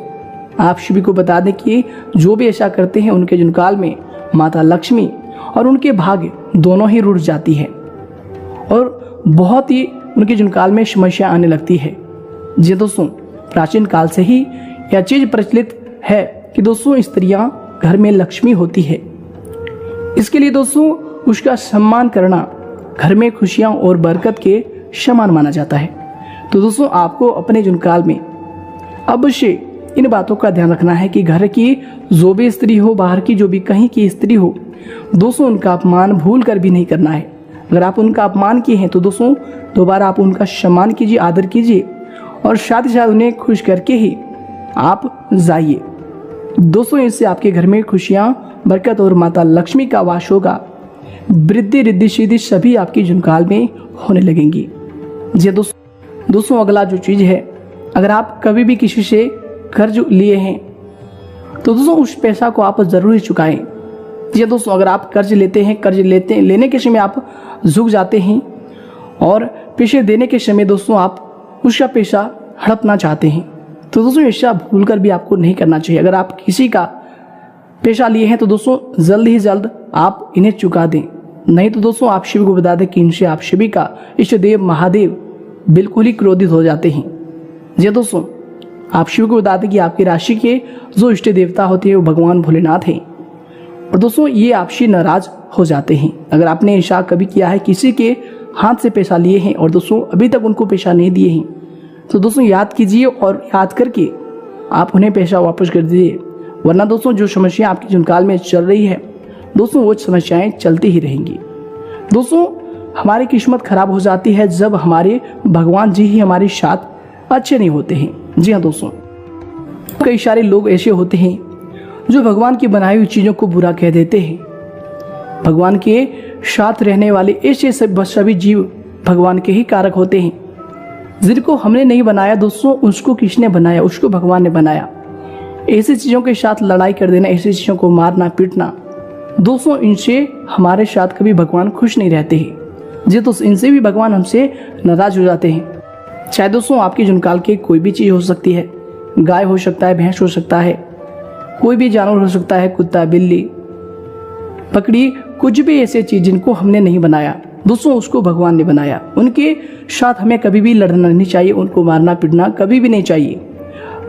आप सभी को बता दें कि जो भी ऐसा करते हैं उनके जीवन काल में माता लक्ष्मी और उनके भाग्य दोनों ही रुठ जाती है और बहुत ही उनके जीवन काल में समस्या आने लगती है। जी दोस्तों, प्राचीन काल से ही यह चीज प्रचलित है कि दोस्तों स्त्रियां घर में लक्ष्मी होती है। इसके लिए दोस्तों उसका सम्मान करना घर में खुशियां और बरकत के समान माना जाता है। तो दोस्तों आपको अपने जीवन काल में अवश्य इन बातों का ध्यान रखना है कि घर की जो भी स्त्री हो, बाहर की जो भी कहीं की स्त्री हो, दोस्तों उनका अपमान भूल कर भी नहीं करना है। अगर आप उनका अपमान किए हैं तो दोस्तों दोबारा आप उनका सम्मान कीजिए, आदर कीजिए और साथ ही साथ उन्हें खुश करके ही आप जाइए। दोस्तों इससे आपके घर में खुशियां, बरकत और माता लक्ष्मी का वास होगा। वृद्धि रिद्धि सिद्धि सभी आपकी जीवनकाल में होने लगेंगी। जी दोस्तों अगला जो चीज है, अगर आप कभी भी किसी से कर्ज लिए हैं तो दोस्तों उस पैसा को आप जरूर चुकाएं। जी दोस्तों, अगर आप कर्ज लेते हैं, लेने के समय आप झुक जाते हैं और पैसे देने के समय दोस्तों आप उसका पैसा हड़पना चाहते हैं, तो दोस्तों ऐसा भूल कर भी आपको नहीं करना चाहिए। अगर आप किसी का पैसा लिए हैं तो दोस्तों जल्द ही जल्द आप इन्हें चुका दें, नहीं तो दोस्तों आप शिव को बता दें कि इनसे आप शिवी का इष्ट देव महादेव बिल्कुल ही क्रोधित हो जाते हैं। जी दोस्तों, आप शिव को बता दें कि आपकी राशि के जो इष्ट देवता होते हैं वो भगवान भोलेनाथ हैं और दोस्तों ये आपसे नाराज हो जाते हैं। अगर आपने ऐसा कभी किया है, किसी के हाथ से पैसा लिए हैं और दोस्तों अभी तक उनको पैसा नहीं दिए हैं, तो दोस्तों याद कीजिए और याद करके आप उन्हें पैसा वापस कर दीजिए, वरना दोस्तों जो समस्या आपके जीवनकाल में चल रही है दोस्तों वो समस्याएं चलती ही रहेंगी। दोस्तों हमारी किस्मत खराब हो जाती है जब हमारे भगवान जी ही हमारे साथ अच्छे नहीं होते हैं। जी हाँ दोस्तों, कई सारे लोग ऐसे होते हैं जो भगवान की बनाई हुई चीजों को बुरा कह देते हैं। भगवान के साथ रहने वाले ऐसे सभी जीव भगवान के ही कारक होते हैं। जिनको हमने नहीं बनाया दोस्तों उसको किसने बनाया, उसको भगवान ने बनाया। ऐसी चीजों के साथ लड़ाई कर देना, ऐसी चीजों को मारना पीटना, दोस्तों इनसे हमारे साथ कभी भगवान खुश नहीं रहते हैं। जी दोस्तों, इनसे भी भगवान हमसे नाराज हो जाते हैं। चाहे दोस्तों आपके जीवनकाल की कोई भी चीज हो सकती है, गाय हो सकता है, भैंस हो सकता है, कोई भी जानवर हो सकता है, कुत्ता, बिल्ली, बकरी, कुछ भी ऐसे चीज जिनको हमने नहीं बनाया दोस्तों उसको भगवान ने बनाया। उनके साथ हमें कभी भी लड़ना नहीं चाहिए, उनको मारना पीटना कभी भी नहीं चाहिए।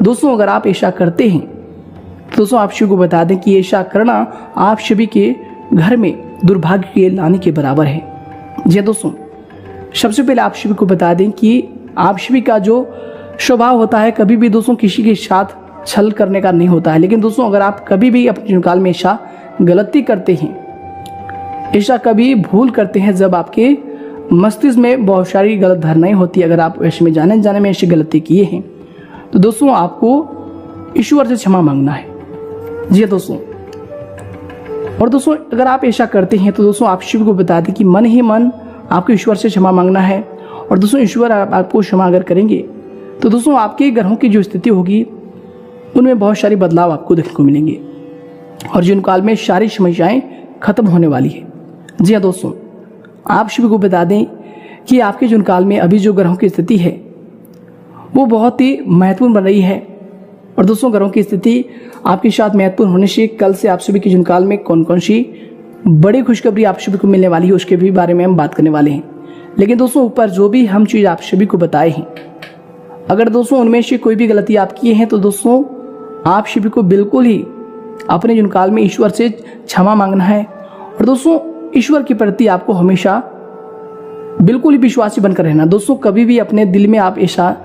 दोस्तों अगर आप ऐसा करते हैं तो दोस्तों आप सभी को बता दें कि ऐसा करना आप सभी के घर में दुर्भाग्य के लाने के बराबर है। जी दोस्तों, सबसे पहले आप सभी को बता दें कि आप सभी का जो स्वभाव होता है कभी भी दोस्तों किसी के साथ छल करने का नहीं होता है। लेकिन दोस्तों अगर आप कभी भी अपने जीवनकाल में ऐसा गलती करते हैं, ऐसा कभी भूल करते हैं जब आपके मस्तिष्क में बहुत सारी गलत धारणाएं होती है, अगर आप ऐसे में जाने में ऐसी गलती किए हैं तो दोस्तों आपको ईश्वर से क्षमा मांगना है। जी दोस्तों, और दोस्तों अगर आप ऐसा करते हैं तो दोस्तों आप शिव को बता दें कि मन ही मन आपको ईश्वर से क्षमा मांगना है। और दोस्तों ईश्वर आपको क्षमा अगर करेंगे तो दोस्तों आपके ग्रहों की जो स्थिति होगी उनमें बहुत सारी बदलाव आपको देखने को मिलेंगे और जीवन काल में सारी समस्याएं खत्म होने वाली है। जी हाँ दोस्तों, आप शिव को बता दें कि आपके जीवन काल में अभी जो ग्रहों की स्थिति है वो बहुत ही महत्वपूर्ण बन रही है। और दोस्तों ग्रहों की स्थिति आपके साथ महत्वपूर्ण होने से कल से आप सभी के जीवन काल में कौन कौन सी बड़ी खुशखबरी आप सभी को मिलने वाली है उसके भी बारे में हम बात करने वाले हैं। लेकिन दोस्तों ऊपर जो भी हम चीज़ आप सभी को बताए हैं, अगर दोस्तों उनमें से कोई भी गलती आप किए हैं तो दोस्तों आप सभी को बिल्कुल ही अपने जीवन काल में ईश्वर से क्षमा मांगना है। और दोस्तों ईश्वर के प्रति आपको हमेशा बिल्कुल ही विश्वासी बनकर रहना। दोस्तों कभी भी अपने दिल में आप ऐसा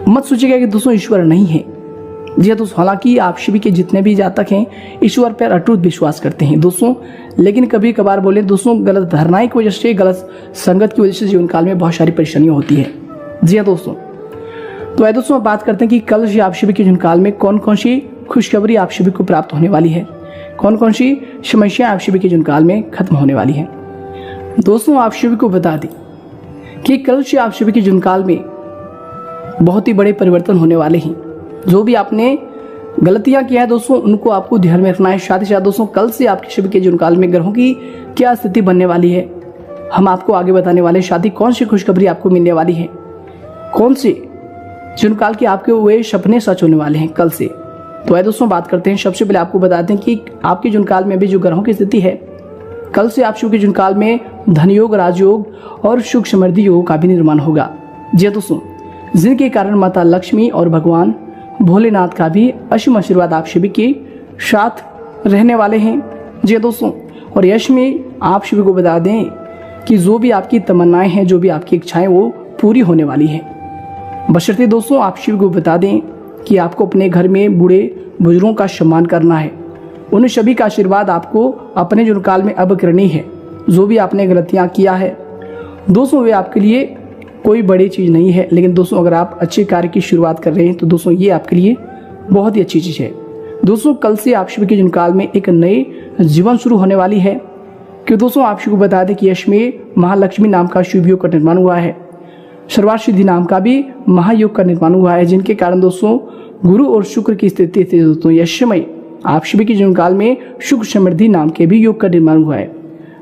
मत सोचिएगा कि दोस्तों ईश्वर नहीं है। जी हाँ दोस्तों, हालांकि आप सभी के जितने भी जातक हैं ईश्वर पर अटूट विश्वास करते हैं दोस्तों, लेकिन कभी कभार बोले दोस्तों गलत धारणाएं की वजह से, गलत संगत की वजह से जीवन काल में बहुत सारी परेशानियां होती है। जी हाँ दोस्तों, तो आइए दोस्तों बात करते हैं कि कल से आप सभी के जीवन काल में कौन कौन सी खुशखबरी आप सभी को प्राप्त होने वाली है, कौन कौन सी समस्याएं आप सभी के जीवन काल में खत्म होने वाली है। दोस्तों आप सभी को बता दें कि कल से आप सभी के जीवन काल में बहुत ही बड़े परिवर्तन होने वाले हैं। जो भी आपने गलतियां किया है दोस्तों उनको आपको ध्यान में रखना है। साथ ही साथ दोस्तों कल से आपके सभी के जीवन काल में ग्रहों की क्या स्थिति बनने वाली है हम आपको आगे बताने वाले हैं। साथ ही कौन सी खुशखबरी आपको मिलने वाली है, कौन से जीवन काल के आपके वे सपने सच होने वाले हैं कल से। तो आइए दोस्तों बात करते हैं। सबसे पहले आपको बताते हैं कि आपके जीवन काल में भी जो ग्रहों की स्थिति है, कल से आप सभी के जीवन काल में धन योग, राजयोग और सुख समृद्धि योग का भी निर्माण होगा। जी दोस्तों, जिनके कारण माता लक्ष्मी और भगवान भोलेनाथ का भी असीम आशीर्वाद आप सभी के साथ रहने वाले हैं। जी दोस्तों, और यश में आप सभी को बता दें कि जो भी आपकी तमन्नाएं हैं, जो भी आपकी इच्छाएं वो पूरी होने वाली है। बशर्ते दोस्तों आप सभी को बता दें कि आपको अपने घर में बूढ़े बुजुर्गों का सम्मान करना है। उन सभी का आशीर्वाद आपको अपने जीवन काल में अब करनी है। जो भी आपने गलतियां किया है दोस्तों वे आपके लिए कोई बड़ी चीज़ नहीं है, लेकिन दोस्तों अगर आप अच्छे कार्य की शुरुआत कर रहे हैं तो दोस्तों ये आपके लिए बहुत ही अच्छी चीज़ है। दोस्तों कल से आप सभी के जीवन काल में एक नए जीवन शुरू होने वाली है। कि दोस्तों आप सभी को बता दें कि यश में महालक्ष्मी नाम का शुभ योग का निर्माण हुआ है, सर्वार्थ सिद्धि नाम का भी महायोग का निर्माण हुआ है, जिनके कारण दोस्तों गुरु और शुक्र की स्थिति थी। दोस्तों यशमय आप सभी के जीवन काल में सुख समृद्धि नाम के भी योग का निर्माण हुआ है,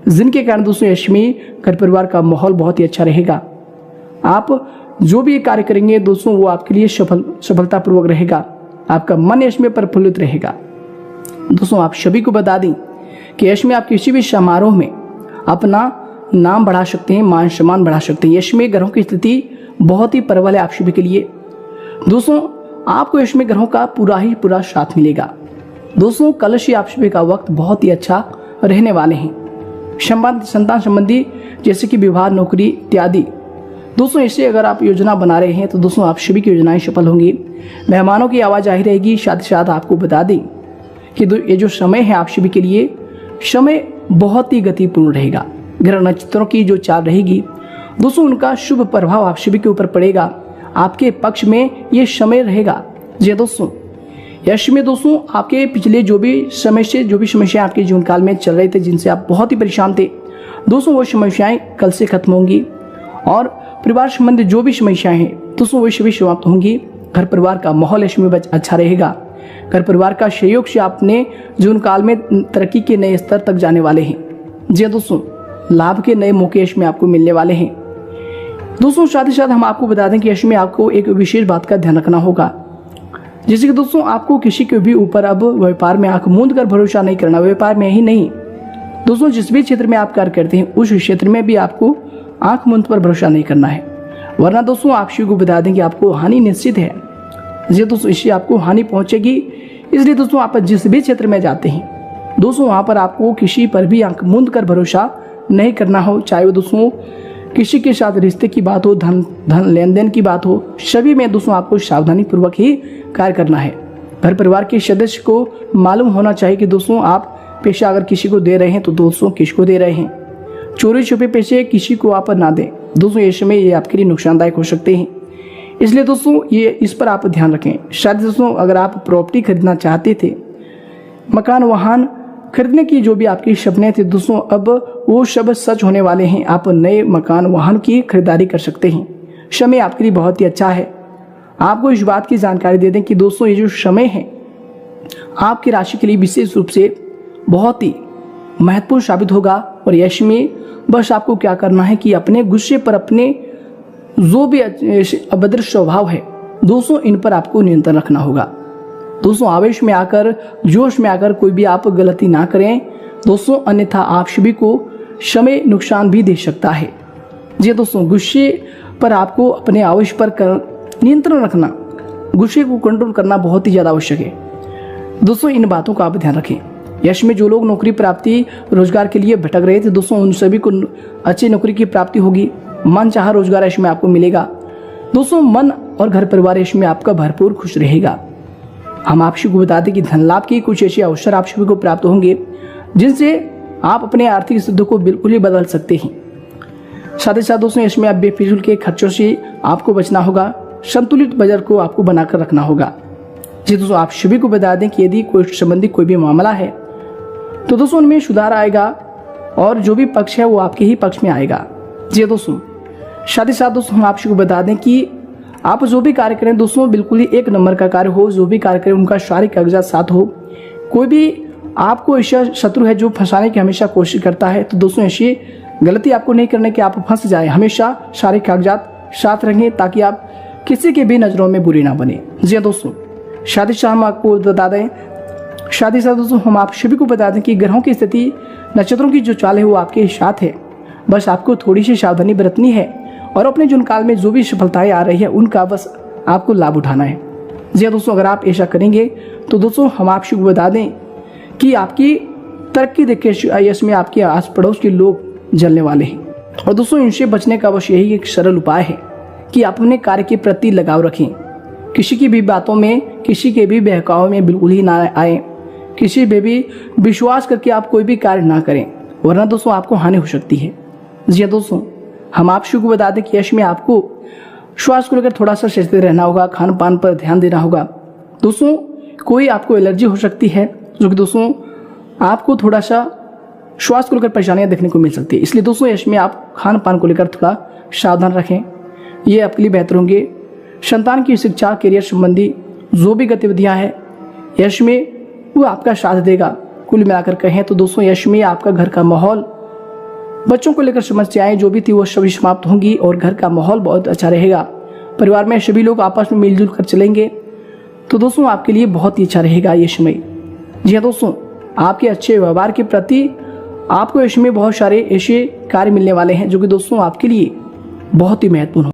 जिनके कारण दोस्तों यश में घर परिवार का माहौल बहुत ही अच्छा रहेगा। आप जो भी कार्य करेंगे दोस्तों वो आपके लिए सफलतापूर्वक रहेगा। आपका मन यश में प्रफुल्लित रहेगा। दोस्तों आप सभी को बता दें कि यश में आप किसी भी समारोह में अपना नाम बढ़ा सकते हैं, मान सम्मान बढ़ा सकते हैं। यश में ग्रहों की स्थिति बहुत ही प्रबल है आप सभी के लिए। दोस्तों आपको यश में ग्रहों का पूरा साथ मिलेगा। दोस्तों कल से आप सभी का वक्त बहुत ही अच्छा रहने वाले हैं। संतान संबंधी जैसे कि विवाह, नौकरी इत्यादि दोस्तों इससे अगर आप योजना बना रहे हैं तो दोस्तों आप सभी की योजनाएं सफल होंगी। मेहमानों की आवाज आ ही रहेगी। साथ ही साथ आपको बता दें कि ये जो समय है आप सभी के लिए समय बहुत ही गतिपूर्ण रहेगा। ग्रह नक्षत्रों की जो चाल रहेगी दोस्तों उनका शुभ प्रभाव आप सभी के ऊपर पड़ेगा। आपके पक्ष में ये समय रहेगा। जी दोस्तों यश में दोस्तों आपके पिछले जो भी समस्या आपके जीवन काल में चल रहे थे, जिनसे आप बहुत ही परेशान थे दोस्तों, वो समस्याएं कल से खत्म होंगी और परिवार संबंधी जो भी समस्याएं हैं दोस्तों वो सभी समाप्त होंगी। घर परिवार का माहौल यश में अच्छा रहेगा। घर परिवार का सहयोग से आपने जीवन काल में तरक्की के नए स्तर तक जाने वाले हैं। जी दोस्तों लाभ के नए मौके यश में आपको मिलने वाले हैं। दोस्तों साथ ही साथ हम आपको बता दें कि यश में आपको एक विशेष बात का ध्यान रखना होगा, जैसे कि दोस्तों आपको किसी के भी ऊपर अब व्यापार में आंख मूंद कर भरोसा नहीं करना। व्यापार में ही नहीं दोस्तों, जिस भी क्षेत्र में आप कार्य करते हैं उस क्षेत्र में भी आपको आंख मूंद पर भरोसा नहीं करना है, वरना दोस्तों आप सभी को बता दें कि आपको हानि निश्चित है। जी दोस्तों इससे आपको हानि पहुंचेगी। इसलिए दोस्तों आप जिस भी क्षेत्र में जाते हैं दोस्तों वहां पर आपको किसी पर भी आंख मूंद कर भरोसा नहीं करना हो। चाहे वो दोस्तों किसी के साथ रिश्ते की बात हो, धन लेन देन की बात हो, सभी में दोस्तों आपको सावधानी पूर्वक ही कार्य करना है। घर परिवार के सदस्य को मालूम होना चाहिए कि दोस्तों आप पैसा अगर किसी को दे रहे हैं तो दोस्तों किसको दे रहे हैं। चोरी छुपे पैसे किसी को आप ना दें दोस्तों, ये समय ये आपके लिए नुकसानदायक हो सकते हैं। इसलिए दोस्तों ये इस पर आप ध्यान रखें। शायद दोस्तों अगर आप प्रॉपर्टी खरीदना चाहते थे, मकान वाहन खरीदने की जो भी आपके सपने थे दोस्तों अब वो सब सच होने वाले हैं। आप नए मकान वाहन की खरीदारी कर सकते हैं। समय आपके लिए बहुत ही अच्छा है। आपको इस बात की जानकारी दे दें कि दोस्तों ये जो समय है आपकी राशि के लिए विशेष रूप से बहुत ही महत्वपूर्ण साबित होगा। और यश में बस आपको क्या करना है कि अपने गुस्से पर, अपने जो भी अभद्र स्वभाव है दोस्तों इन पर आपको नियंत्रण रखना होगा। दोस्तों आवेश में आकर, जोश में आकर कोई भी आप गलती ना करें दोस्तों, अन्यथा आप सभी को समय नुकसान भी दे सकता है। जी दोस्तों गुस्से पर आपको अपने आवेश पर नियंत्रण रखना, गुस्से को कंट्रोल करना बहुत ही ज़्यादा आवश्यक है। दोस्तों इन बातों का आप ध्यान रखें। यश में जो लोग नौकरी प्राप्ति रोजगार के लिए भटक रहे थे दोस्तों, उन सभी को अच्छी नौकरी की प्राप्ति होगी। मन चाहा रोजगार यश में आपको मिलेगा दोस्तों। मन और घर परिवार यश में आपका भरपूर खुश रहेगा। हम आप सभी को बता दें कि धन लाभ के कुछ ऐसे अवसर आप सभी को प्राप्त होंगे जिनसे आप अपने आर्थिक स्थिति को बिल्कुल ही बदल सकते हैं। साथ ही साथ दोस्तों इसमें आप बेफिजूल के खर्चों से आपको बचना होगा। संतुलित बजट को आपको बनाकर रखना होगा। जी दोस्तों, आप सभी को बता दें कि यदि कोई संबंधी कोई भी मामला है तो दोस्तों उनमें सुधार आएगा और जो भी पक्ष है वो आपके ही पक्ष में आएगा। जी दोस्तों, साथ ही साथ दोस्तों हम आप सभी को बता दें कि आप जो भी कार्य करें दोस्तों बिल्कुल ही एक नंबर का कार्य हो। जो भी कार्य करें उनका सारे कागजात साथ हो। कोई भी आपको ऐसा शत्रु है जो फंसाने की हमेशा कोशिश करता है तो दोस्तों ऐसी गलती आपको नहीं करने की आप फंस जाए। हमेशा सारे कागजात साथ रखें ताकि आप किसी के भी नज़रों में बुरी ना बने। जी दोस्तों, शादी शाह हम आपको बता दें, शादी साथ दोस्तों हम आप सभी को बता दें कि ग्रहों की स्थिति नक्षत्रों की जो चाल है वो आपके साथ है। बस आपको थोड़ी सी सावधानी बरतनी है और अपने जीवन काल में जो भी सफलताएं आ रही है उनका बस आपको लाभ उठाना है। जी दोस्तों, अगर आप ऐसा करेंगे तो दोस्तों हम आप सभी को बता दें कि आपकी तरक्की देख के यश में आपके आस पड़ोस के लोग जलने वाले हैं। और दोस्तों इनसे बचने का बस यही एक सरल उपाय है कि आप अपने कार्य के प्रति लगाव रखें। किसी की भी बातों में, किसी के भी बहकाव में बिल्कुल ही ना आए। किसी पे भी विश्वास करके आप कोई भी कार्य ना करें, वरना दोस्तों आपको हानि हो सकती है। जी दोस्तों, हम आप सभी को बता दें कि यश में आपको श्वास को लेकर थोड़ा सा सचेत रहना होगा। खान पान पर ध्यान देना होगा। दोस्तों कोई आपको एलर्जी हो सकती है जो कि दोस्तों आपको थोड़ा सा श्वास को लेकर परेशानियां देखने को मिल सकती है। इसलिए दोस्तों यश में आप खान पान को लेकर थोड़ा सावधान रखें, ये आपके लिए बेहतर होंगे। संतान की शिक्षा, करियर संबंधी जो भी गतिविधियां हैं यश में वो आपका साथ देगा। कुल मिलाकर कहें तो दोस्तों यश में आपका घर का माहौल, बच्चों को लेकर समस्याएं जो भी थी वो सभी समाप्त होंगी और घर का माहौल बहुत अच्छा रहेगा। परिवार में सभी लोग आपस में मिलजुल कर चलेंगे तो दोस्तों आपके लिए बहुत ही अच्छा रहेगा ये समय। जी हाँ दोस्तों, आपके अच्छे व्यवहार के प्रति आपको इसमें बहुत सारे ऐसे कार्य मिलने वाले हैं जो कि दोस्तों आपके लिए बहुत ही महत्वपूर्ण हो।